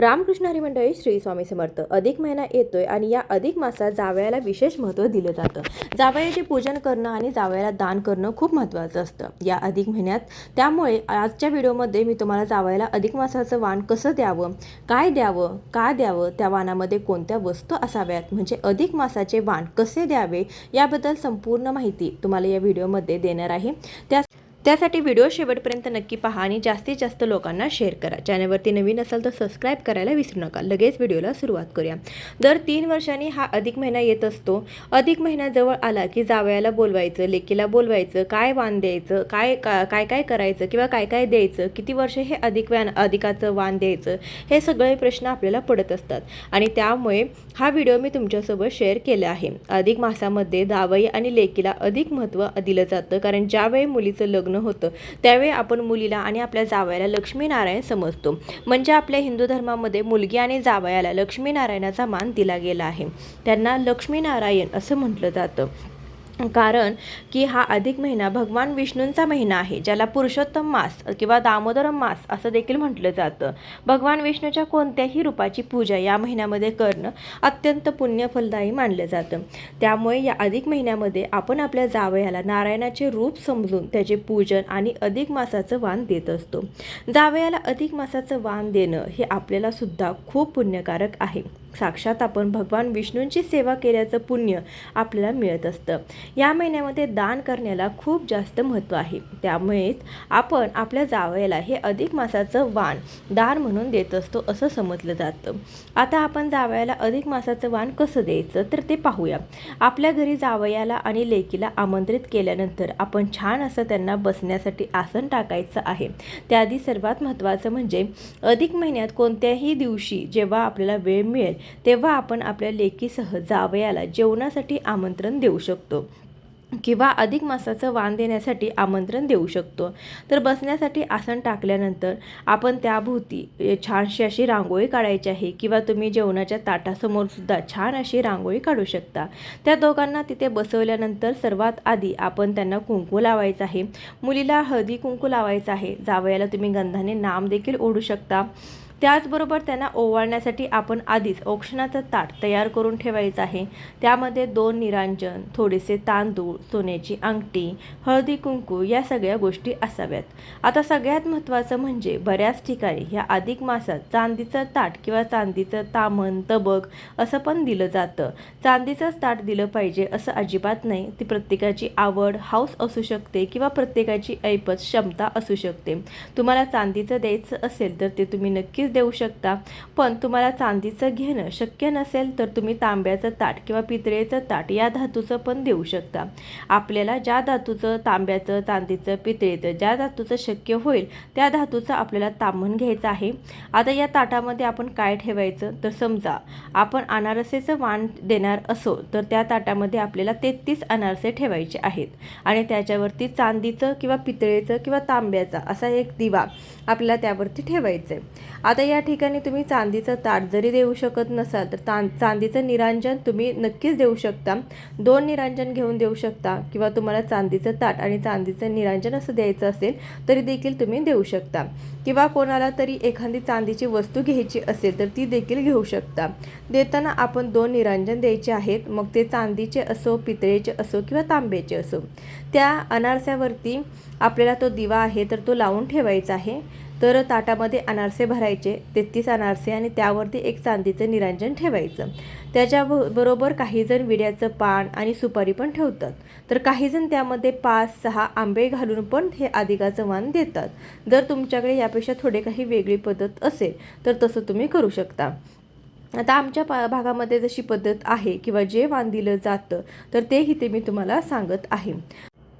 रामकृष्ण हरी मंडळी, श्री स्वामी समर्थ. अधिक महिना येतोय आणि या अधिक मासात जावयाला विशेष महत्त्व दिलं जातं. जावयाचे पूजन करणं आणि जावयाला दान करणं खूप महत्त्वाचं असतं या अधिक महिन्यात. त्यामुळे आजच्या व्हिडिओमध्ये मी तुम्हाला जावयाला अधिक मासाचं वाण कसं द्यावं, काय द्यावं, का द्यावं, त्या वाणामध्ये कोणत्या वस्तू असाव्यात, म्हणजे अधिक मासाचे वाण कसे द्यावे याबद्दल संपूर्ण माहिती तुम्हाला या व्हिडिओमध्ये देणार आहे. त्यासाठी व्हिडिओ शेवटपर्यंत नक्की पहा आणि जास्तीत जास्त लोकांना शेअर करा. चॅनलवरती नवीन असाल तर सबस्क्राईब करायला विसरू नका. लगेच व्हिडिओला सुरुवात करूया. दर 3 वर्षांनी हा अधिक महिना येत असतो. अधिक महिना जवळ आला की जावयाला बोलवायचं, लेकीला बोलवायचं, काय वाण द्यायचं, काय करायचं किंवा काय द्यायचं, किती वर्ष हे अधिकाचं वाण द्यायचं, हे सगळे प्रश्न आपल्याला पडत असतात आणि त्यामुळे हा व्हिडिओ मी तुमच्यासोबत शेअर केला आहे. अधिक मासामध्ये जावई आणि लेकीला अधिक महत्त्व दिलं जातं, कारण ज्यावेळी मुलीचं लग्न होतं त्यावेळी आपण मुलीला आणि आपल्या जावयाला लक्ष्मीनारायण समजतो. म्हणजे आपल्या हिंदू धर्मामध्ये मुलगी आणि जावयाला लक्ष्मीनारायणाचा मान दिला गेला आहे. त्यांना लक्ष्मीनारायण असं म्हटलं जातं, कारण की हा अधिक महिना भगवान विष्णूंचा महिना आहे, ज्याला पुरुषोत्तम मास किंवा दामोदर मास असं देखील म्हटलं जातं. भगवान विष्णूच्या कोणत्याही रूपाची पूजा या महिन्यामध्ये करणं अत्यंत पुण्यफलदायी मानलं जातं. त्यामुळे या अधिक महिन्यामध्ये आपण आपल्या जावयाला नारायणाचे रूप समजून त्याचे पूजन आणि अधिक मासाचं वाण देत असतो. जावयाला अधिक मासाचं वाण देणं हे आपल्याला सुद्धा खूप पुण्यकारक आहे. साक्षात आपण भगवान विष्णूंची सेवा केल्याचं पुण्य आपल्याला मिळत असतं. या महिन्यामध्ये दान करण्याला खूप जास्त महत्त्व आहे. त्यामुळेच आपण आपल्या जावयाला हे अधिक मासाचं वाण दान म्हणून देत असतो असं समजलं जातं. आता आपण जावयाला अधिक मासाचं वाण कसं द्यायचं तर ते पाहूया. आपल्या घरी जावयाला आणि लेकीला आमंत्रित केल्यानंतर आपण छान असं त्यांना बसण्यासाठी आसन टाकायचं आहे. त्याआधी सर्वात महत्त्वाचं म्हणजे अधिक महिन्यात कोणत्याही दिवशी जेव्हा आपल्याला वेळ मिळेल तेव्हा आपण आपल्या लेकीसह जावयाला जेवणासाठी आमंत्रण देऊ शकतो किंवा अधिक मासाचं वाण देण्यासाठी आमंत्रण देऊ शकतो. तर बसण्यासाठी आसन टाकल्यानंतर आपण त्याभोवती छानशी अशी रांगोळी काढायची आहे किंवा तुम्ही जेवणाच्या ताटासमोर सुद्धा छान अशी रांगोळी काढू शकता. त्या दोघांना तिथे बसवल्यानंतर सर्वात आधी आपण त्यांना कुंकू लावायचं आहे. मुलीला हळदी कुंकू लावायचं आहे. जावयाला तुम्ही गंधाने नाम देखील ओढू शकता. त्याचबरोबर त्यांना ओवाळण्यासाठी आपण आधीच औक्षणाचं ताट तयार करून ठेवायचं आहे. त्यामध्ये 2 निरांजन, थोडेसे तांदूळ, सोन्याची अंगठी, हळदी कुंकू या सगळ्या गोष्टी असाव्यात. आता सगळ्यात महत्त्वाचं म्हणजे बऱ्याच ठिकाणी ह्या अधिक मासात चांदीचं ताट किंवा चांदीचं तामण, तबक असं पण दिलं जातं. चांदीचंच ताट दिलं पाहिजे असं अजिबात नाही. ती प्रत्येकाची आवड, हौस असू शकते किंवा प्रत्येकाची ऐपत क्षमता असू शकते. तुम्हाला चांदीचं द्यायचं असेल तर ते तुम्ही नक्कीच देऊ शकता. पण तुम्हाला चांदीचं घेणं शक्य नसेल तर तुम्ही तांब्याचं ताट किंवा पितळेचं ताट या धातूचं पण देऊ शकता. आपल्याला ज्या धातूचं, तांब्याचं, चांदीचं, पितळेचं ज्या धातूचं शक्य होईल त्या धातूचं आपल्याला ताम्हण घ्यायचं आहे. आता या ताटामध्ये आपण काय ठेवायचं तर समजा आपण अनारसेचं वाण देणार असो तर त्या ताटामध्ये आपल्याला 33 अनारसे ठेवायचे आहेत आणि त्याच्यावरती चांदीचं किंवा पितळेचं किंवा तांब्याचा असा एक दिवा आपल्याला त्यावरती ठेवायचं आहे. आता या ठिकाणी तुम्ही चांदीचं ताट जरी देऊ शकत नसाल तर चांदीचं निरांजन तुम्ही नक्कीच देऊ शकता. 2 निरांजन घेऊन देऊ शकता किंवा तुम्हाला चांदीचं ताट आणि चांदीचं निरांजन असं द्यायचं असेल तरी देखील तुम्ही देऊ शकता. किंवा कोणाला तरी एखादी चांदीची वस्तू घ्यायची असेल तर ती देखील घेऊ शकता. देताना आपण 2 निरांजन द्यायचे आहेत, मग ते चांदीचे असो, पितळेचे असो किंवा तांब्याचे असो. त्या अनारस्यावरती आपल्याला तो दिवा आहे तर तो लावून ठेवायचा आहे. तर ताटामध्ये अनारसे भरायचे, 33 अनारसे, आणि त्यावरती एक चांदीचं निरांजन ठेवायचं. त्याच्याबरोबर काहीजण विड्याचं पान आणि सुपारी पण ठेवतात. तर काहीजण त्यामध्ये 5-6 आंबे घालून पण हे अधिकाचं वाण देतात. जर तुमच्याकडे यापेक्षा थोडे काही वेगळी पद्धत असेल तर तसं तुम्ही करू शकता. आता आमच्या भागामध्ये जशी पद्धत आहे किंवा जे वाण दिलं जातं तर तेही ते मी तुम्हाला सांगत आहे.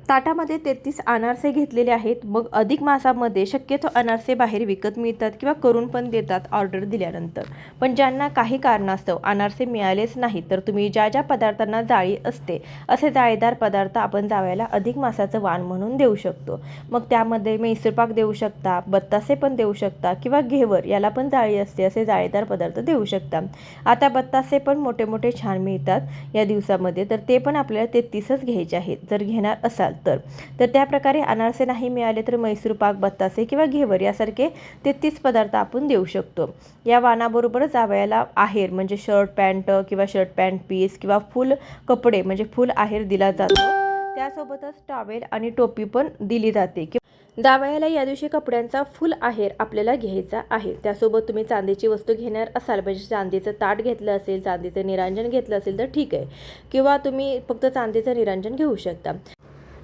ताटामध्ये 33 अनारसे घेतलेले आहेत. मग अधिक मासामध्ये शक्यतो अनारसे बाहेर विकत मिळतात किंवा करून पण देतात ऑर्डर दिल्यानंतर. पण ज्यांना काही कारणास्तव अनारसे मिळालेच नाही तर तुम्ही ज्या ज्या पदार्थांना जाळी असते असे जाळीदार पदार्थ आपण जावयाला अधिक मासाचं वाण म्हणून देऊ शकतो. मग त्यामध्ये मैसूरपाक देऊ शकता, बत्तासे पण देऊ शकता किंवा घेवर, याला पण जाळी असते, असे जाळीदार पदार्थ देऊ शकता. आता बत्तासे पण मोठे मोठे छान मिळतात या दिवसामध्ये, तर ते पण आपल्याला 33च घ्यायचे आहेत. जर घेणार असाल तर त्या प्रकारे अनारसे नाही मिळाले तर मैसूर पाक, बत्तासे किंवा घेवर यासारखे 33 पदार्थ आपण देऊ शकतो. या वाणाबरोबर जावयाला आहेर म्हणजे शर्ट पॅन्ट किंवा शर्ट पॅन्ट पीस किंवा फुल कपडे म्हणजे फुल आहेर दिला जातो. त्यासोबतच टॉवेल आणि टोपी पण दिली जाते. जावयाला या दिवशी कपड्यांचा फुल आहेर आपल्याला घ्यायचा आहे. त्यासोबत तुम्ही चांदीची वस्तू घेणार असाल म्हणजे चांदीचं ताट घेतलं असेल, चांदीचं निरांजन घेतलं असेल तर ठीक आहे, किंवा तुम्ही फक्त चांदीचं निरांजन घेऊ शकता.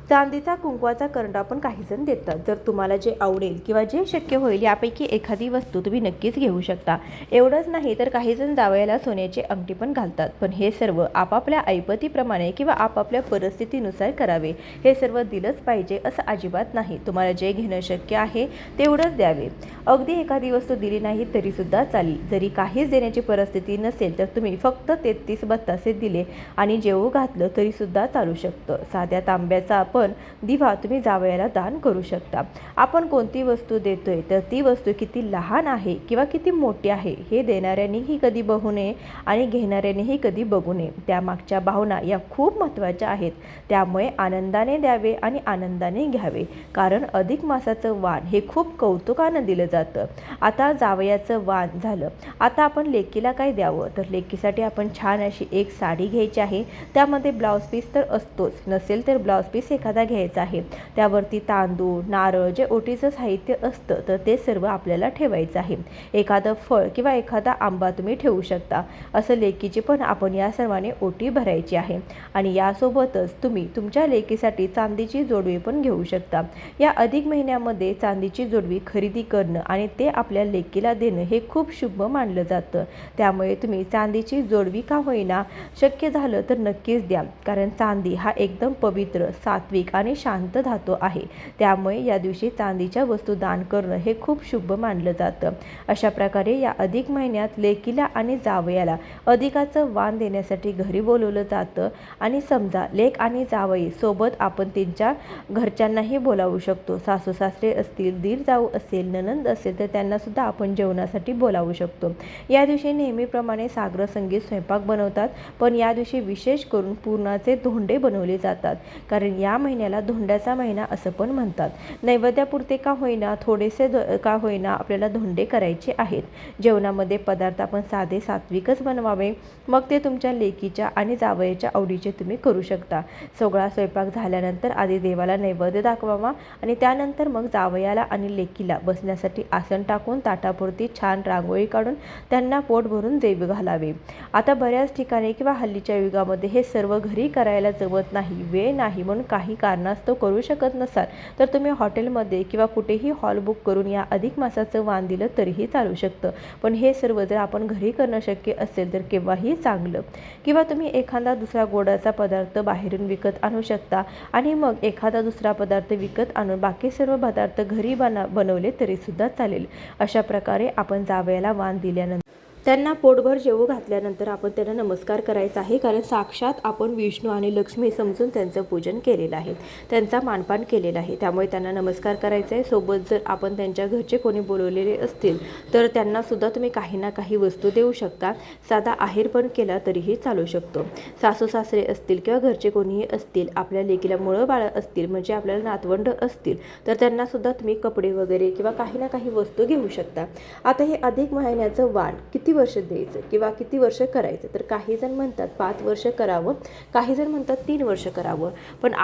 चांदीचा कुंकवाचा करंडा पण काहीजण देतात. जर तुम्हाला जे आवडेल किंवा जे शक्य होईल यापैकी एखादी वस्तू तुम्ही नक्कीच घेऊ शकता. एवढंच नाही तर काहीजण जावयाला सोन्याची अंगठी पण घालतात. पण हे सर्व आपापल्या ऐपतीप्रमाणे किंवा आपापल्या परिस्थितीनुसार करावे. हे सर्व दिलंच पाहिजे असं अजिबात नाही. तुम्हाला जे घेणं शक्य आहे तेवढंच द्यावे. अगदी एखादी वस्तू दिली नाही तरीसुद्धा चालेल. जरी काहीच देण्याची परिस्थिती नसेल तर तुम्ही फक्त 33 बत्तासे दिले आणि जेवू घातलं तरीसुद्धा चालू शकतं. साध्या तांब्याचा पण दिवा तुम्ही जावयाला दान करू शकता. आपण कोणती वस्तू देतोय तर ती वस्तू किती लहान आहे किंवा किती मोठी आहे हे देणाऱ्यांनीही कधी बघू नये आणि घेणाऱ्यांनीही कधी बघू नये. त्यामागच्या भावना या खूप महत्त्वाच्या आहेत. त्यामुळे आनंदाने द्यावे आणि आनंदाने घ्यावे. कारण अधिक मासाचं वाण हे खूप कौतुकानं दिलं जातं. आता जावयाचं वाण झालं. आता आपण लेकीला काय द्यावं तर लेकीसाठी आपण छान अशी एक साडी घ्यायची आहे. त्यामध्ये ब्लाऊज पीस तर असतोच, नसेल तर ब्लाऊज पीस एखादा घ्यायचा आहे. त्यावरती तांदूळ, नारळ जे ओटीचं साहित्य असतं तर ते सर्व आपल्याला ठेवायचं आहे. एखादं फळ किंवा एखादा आंबा तुम्ही ठेवू शकता. असं लेकीची पण आपण या सर्वांनी ओटी भरायची आहे. आणि यासोबतच तुम्ही तुमच्या लेकीसाठी चांदीची जोडवी पण घेऊ शकता. या अधिक महिन्यामध्ये चांदीची जोडवी खरेदी करणं आणि ते आपल्या लेकीला देणं हे खूप शुभ मानलं जातं. त्यामुळे तुम्ही चांदीची जोडवी का होईना शक्य झालं तर नक्कीच द्या. कारण चांदी हा एकदम पवित्र, सात्विक आणि शांत धातू आहे. त्यामुळे या दिवशी चांदीच्या वस्तू दान करणं हे खूप शुभ मानलं जातं. अशा प्रकारे या अधिक महिन्यात लेकीला आणि जावयाला अधिकाचं वाण देण्यासाठी घरी बोलवलं जातं. आणि समजा लेक आणि जावई सोबत आपण त्यांच्या घरच्यांनाही बोलावू शकतो. सासू सासरे असतील, दीर जाऊ असेल, नणंद असेल तर त्यांना सुद्धा आपण जेवणासाठी बोलावू शकतो. या दिवशी नेहमीप्रमाणे साग्र संगीत स्वयंपाक बनवतात. पण या दिवशी विशेष करून पुरणाचे धोंडे बनवले जातात. कारण या महिन्याला धोंड्याचा महिना असं पण म्हणतात. नैवेद्यापुरते का होईना, थोडेसे का होईना आपल्याला धोंडे करायचे आहेत. जेवणामध्ये पदार्थ आपण साधे सात्विकच बनवावे. मग ते तुमच्या लेकीच्या आणि जावयाच्या आवडीचे तुम्ही करू शकता. सगळा स्वयंपाक झाल्यानंतर आधी देवाला नैवेद्य दाखवावा आणि त्यानंतर मग जावयाला आणि लेकीला बसण्यासाठी आसन टाकून ताटापुरती छान रांगोळी काढून त्यांना पोट भरून जेवू घालावे. आता बऱ्याच ठिकाणी किंवा हल्लीच्या युगामध्ये हे सर्व घरी करायला जमत नाही, वेळ नाही म्हणून काही कारणास्तव करू शकत नसाल तर तुम्ही हॉटेलमध्ये किंवा कुठेही हॉल बुक करून या अधिक मासाचं वाण दिलं तरीही चालू शकतं. पण हे सर्व जर आपण घरी करणं शक्य असेल तर केव्हाही चांगलं. किंवा तुम्ही एखादा दुसरा गोडाचा पदार्थ बाहेरून विकत आणू शकता आणि मग एखादा दुसरा पदार्थ विकत आणून बाकी सर्व पदार्थ घरी बनवले तरीसुद्धा चालेल. अशा प्रकारे आपण जावयाला वाण दिल्यानंतर त्यांना पोटभर जेवू घातल्यानंतर आपण त्यांना नमस्कार करायचा आहे. कारण साक्षात आपण विष्णू आणि लक्ष्मी समजून त्यांचं पूजन केलेलं आहे, त्यांचा मानपान केलेला आहे. त्यामुळे त्यांना नमस्कार करायचा आहे. सोबत जर आपण त्यांच्या घरचे कोणी बोलवलेले असतील तर त्यांनासुद्धा तुम्ही काही ना काही वस्तू देऊ शकता. साधा आहेर पण केला तरीही चालू शकतो. सासू सासरे असतील किंवा घरचे कोणीही असतील, आपल्या लेकीला मुळं बाळं असतील म्हणजे आपल्याला नातवंड असतील तर त्यांनासुद्धा तुम्ही कपडे वगैरे किंवा काही ना काही वस्तू घेऊ शकता. आता हे अधिक महिन्याचं वाण किती वर्ष द्यायचं किंवा किती वर्ष करायचं तर काही जण म्हणतात 5 वर्ष करावं, काही जण म्हणतात 3 वर्ष करावं. पण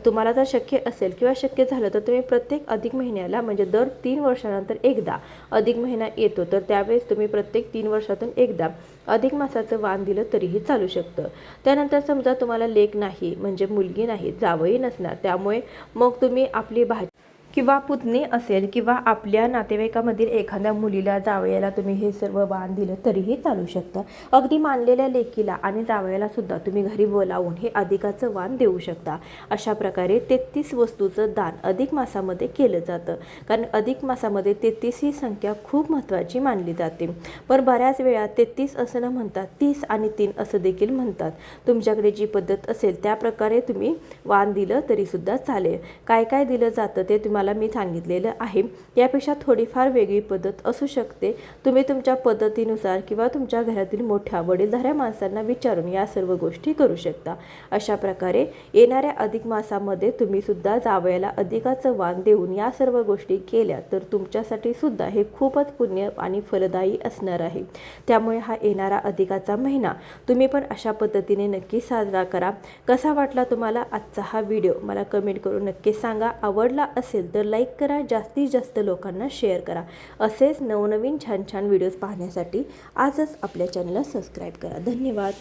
तुम्हाला जर शक्य असेल किंवा शक्य झालं तर तुम्ही प्रत्येक अधिक महिन्याला म्हणजे दर 3 वर्षानंतर एकदा अधिक महिना येतो तर त्यावेळेस तुम्ही प्रत्येक 3 वर्षातून एकदा अधिक मासाचं वाण दिलं तरीही चालू शकतं. त्यानंतर समजा तुम्हाला लेक नाही म्हणजे मुलगी नाही, जावई नसणार, त्यामुळे मग तुम्ही आपली भाची किंवा पुतणी असेल किंवा आपल्या नातेवाईकामधील एखाद्या मुलीला जावयाला तुम्ही हे सर्व वाण दिलं तरीही चालू शकतं. अगदी मानलेल्या लेकीला आणि जावयाला सुद्धा तुम्ही घरी बोलावून हे अधिकाचं वाण देऊ शकता. अशा प्रकारे 33 वस्तूचं दान अधिक मासामध्ये केलं जातं. कारण अधिक मासामध्ये 33 ही संख्या खूप महत्त्वाची मानली जाते. पण बऱ्याच वेळा 33 असं न म्हणतात 30 आणि 3 असं देखील म्हणतात. तुमच्याकडे जी पद्धत असेल त्या प्रकारे तुम्ही वाण दिलं तरीसुद्धा चालेल. काय काय दिलं जातं ते तुम्हाला तुम्हाला मी सांगितलेलं आहे यापेक्षा थोडीफार वेगळी पद्धत असू शकते। तुम्ही तुमच्या पद्धतीनुसार किंवा तुमच्या घरातील मोठ्या वडीलधाऱ्या माणसांना विचारून या सर्व गोष्टी करू शकता। अशा प्रकारे येणाऱ्या अधिक मासामध्ये तुम्ही सुद्धा जावयाला अधिकाचं वाण देऊन या सर्व गोष्टी केल्या तर तुमच्यासाठी सुद्धा हे खूपच पुण्य आणि फलदायी असणार आहे। त्यामुळे हा येणारा अधिकाचा महिना तुम्ही पण अशा पद्धतीने नक्की साजरा करा। कसा वाटला तुम्हाला आजचा हा व्हिडिओ मला कमेंट करून नक्की सांगा। आवडला असेल तर लाईक करा, जास्तीत जास्त लोकांना शेअर करा। असेच नवनवीन छान छान व्हिडिओज पाहण्यासाठी आजच आपल्या चॅनलला सबस्क्राईब करा। धन्यवाद।